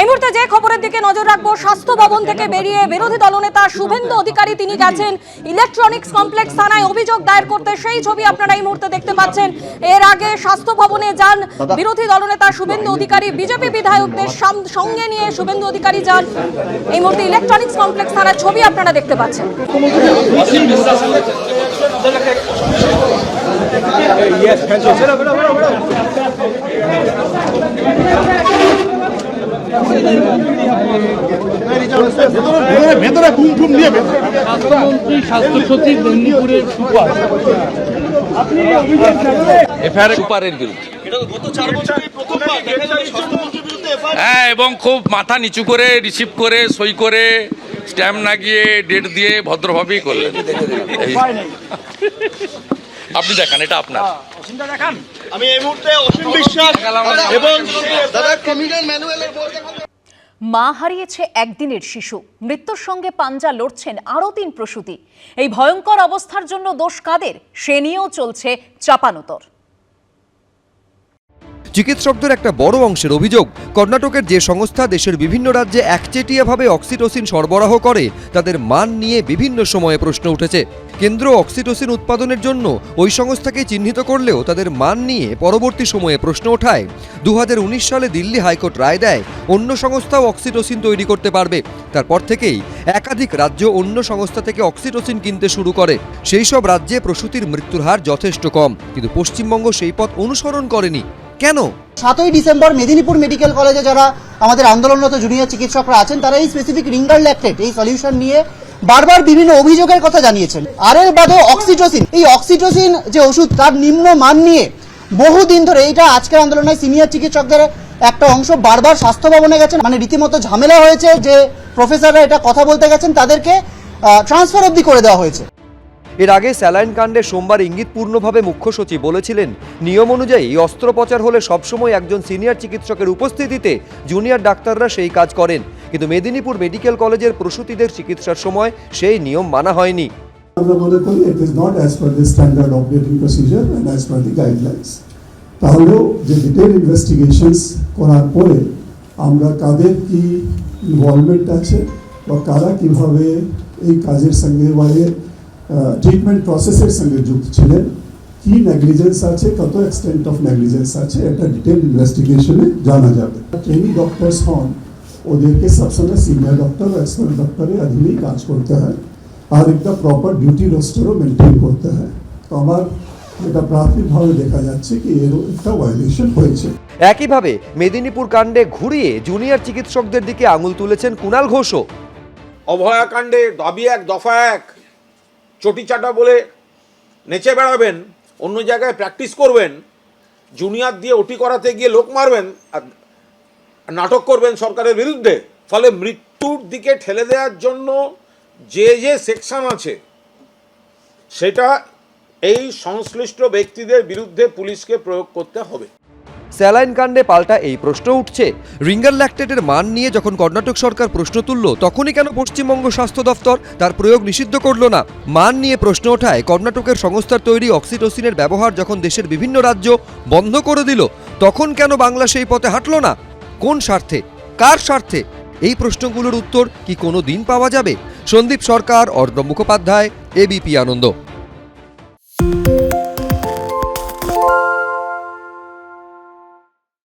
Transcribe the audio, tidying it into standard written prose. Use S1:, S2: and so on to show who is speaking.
S1: এই মুহূর্তে যে খবরের দিকে নজর রাখবো, স্বাস্থ্য ভবন থেকে বেরিয়ে বিরোধী দলনেতা শুভেন্দু অধিকারী তিনি গেছেন ইলেকট্রনিক্স কমপ্লেক্স থানায় অভিযোগ দায়ের করতে। সেই ছবি আপনারা এই মুহূর্তে দেখতে পাচ্ছেন। এর আগে স্বাস্থ্য ভবনে যান বিরোধী দলনেতা শুভেন্দু অধিকারী, বিজেপি বিধায়কদের সঙ্গে নিয়ে শুভেন্দু অধিকারী যান। এই মুহূর্তে ইলেকট্রনিক্স কমপ্লেক্স থানার ছবি আপনারা দেখতে পাচ্ছেন।
S2: ভেতরে ঘুম নিয়ে
S3: স্বাস্থ্যমন্ত্রী স্বাস্থ্য সচিব মেদিনীপুরের সুপার এফআইআর সুপারের বিরুদ্ধে, হ্যাঁ, এবং খুব মাথা নিচু করে রিসিভ করে সই করে স্ট্যাম্প না গিয়ে ডেট দিয়ে ভদ্রভাবেই করলেন। আপনি দেখান, এটা আপনার।
S2: আমি এই মুহূর্তে অসীম বিশ্বাস এবং দাদা কমিশন ম্যানুয়ালের
S4: মা হারিয়েছে একদিনের শিশু, মৃত্যুর সঙ্গে পাঞ্জা লড়ছেন আরও 3 প্রসূতি। এই ভয়ঙ্কর অবস্থার জন্য দোষ কাদের, সে নিয়েও চলছে চাপানোতর।
S5: চিকিৎসকদের একটা বড় অংশের অভিযোগ, কর্ণাটকের যে সংস্থা দেশের বিভিন্ন রাজ্যে একচেটিয়াভাবে অক্সিটোসিন সরবরাহ করে তাদের মান নিয়ে বিভিন্ন সময়ে প্রশ্ন উঠেছে। কেন্দ্র অক্সিটোসিন উৎপাদনের জন্য ওই সংস্থাকে চিহ্নিত করলেও তাদের মান নিয়ে পরবর্তী সময়ে প্রশ্ন ওঠায় 2019 সালে দিল্লি হাইকোর্ট রায় দেয় অন্য সংস্থাও অক্সিটোসিন তৈরি করতে পারবে। তারপর থেকেই একাধিক রাজ্য অন্য সংস্থা থেকে অক্সিটোসিন কিনতে শুরু করে। সেই সব রাজ্যে প্রসূতির মৃত্যুর হার যথেষ্ট কম, কিন্তু পশ্চিমবঙ্গ সেই পথ অনুসরণ করেনি। কেন?
S6: 7ই ডিসেম্বর মেদিনীপুর মেডিকেল কলেজে যারা আমাদের আন্দোলনরত জুনিয়র চিকিৎসকরা আছেন তারা এই স্পেসিফিক রিঙ্গার ল্যাকটেট এই সলিউশন নিয়ে বারবার বিভিন্ন অভিযোগের কথা জানিয়েছেন। আর এর বাদেও অক্সিটোসিন, এই অক্সিটোসিন যে ওষুধ তার নিম্ন মান নিয়ে বহুদিন ধরে, এইটা আজকের আন্দোলনে সিনিয়র চিকিৎসকদের একটা অংশ বারবার স্বাস্থ্য ভবনে গেছেন, মানে রীতিমতো ঝামেলা হয়েছে। যে প্রফেসররা এটা কথা বলতে গেছেন তাদেরকে ট্রান্সফার অবধি করে দেওয়া হয়েছে।
S5: এর আগে স্যালাইন কাণ্ডে সোমবার ইঙ্গিতপূর্ণভাবে মুখ্য সচিব বলেছিলেন নিয়ম অনুযায়ী অস্ত্রোপচার হলে সবসময় একজন সিনিয়র চিকিৎসকের উপস্থিতিতে জুনিয়র ডাক্তাররা সেই কাজ করেন, কিন্তু মেদিনীপুর মেডিকেল কলেজের প্রসূতিদের চিকিৎসার সময় সেই নিয়ম মানা হয়নি।
S7: আমরা মনে করি it is not as per the standard operating procedure and as per the guidelines. তাহলেও যে ডিটেইল ইনভেস্টিগেশনস করার পরে আমরা কাদের কি ইনভলভমেন্ট আছে বা কারা কিভাবে এই কাজের সঙ্গে বা ট্রিটমেন্ট প্রসেসের সঙ্গে যুক্ত ছিলেন, কি নেগলিজেন্স আছে, কত এক্সটেন্ট অফ নেগলিজেন্স আছে, এটা ডিটেল ইনভেস্টিগেশনে জানা যাবে। ট্রেনিং ডক্টরস হন, ওদেরকে সবসময় সিনিয়র ডক্টর ও এক্সপার্ট ডক্টরের অধীনেই কাজ করতে হয়, আর একটা প্রপার ডিউটি রোস্টারও মেনটেন করতে হয়। তো আমার এটা প্রাথমিকভাবে দেখা যাচ্ছে কি এর একটা ভায়োলেশন হয়েছে।
S5: একইভাবে মেদিনীপুর কাণ্ডে ঘুরিয়ে জুনিয়র চিকিৎসকদের দিকে আঙুল তুলেছেন কুণাল ঘোষও।
S8: অভয়াকাণ্ডে দাবি এক দফা এক, চটি চাটা বলে নেচে বেড়াবেন, অন্য জায়গায় প্র্যাকটিস করবেন, জুনিয়র দিয়ে ওটি করাতে গিয়ে লোক মারবেন আর নাটক করবেন সরকারের বিরুদ্ধে। ফলে মৃত্যুর দিকে ঠেলে দেওয়ার জন্য যে যে সেকশন আছে সেটা এই সংশ্লিষ্ট ব্যক্তিদের বিরুদ্ধে পুলিশকে প্রয়োগ করতে হবে।
S5: স্যালাইন কাণ্ডে পাল্টা এই প্রশ্ন উঠছে, রিঙ্গার ল্যাকটেটের মান নিয়ে যখন কর্ণাটক সরকার প্রশ্ন তুলল তখনই কেন পশ্চিমবঙ্গ স্বাস্থ্য দফতর তার প্রয়োগ নিষিদ্ধ করল না? মান নিয়ে প্রশ্ন ওঠায় কর্ণাটকের সংস্থার তৈরি অক্সিটোসিনের ব্যবহার যখন দেশের বিভিন্ন রাজ্য বন্ধ করে দিল তখন কেন বাংলা সেই পথে হাঁটল না? কোন স্বার্থে, কার স্বার্থে? এই প্রশ্নগুলোর উত্তর কি কোনো দিন পাওয়া যাবে? সন্দীপ সরকার, অর্ণব মুখোপাধ্যায়, এবিপি আনন্দ।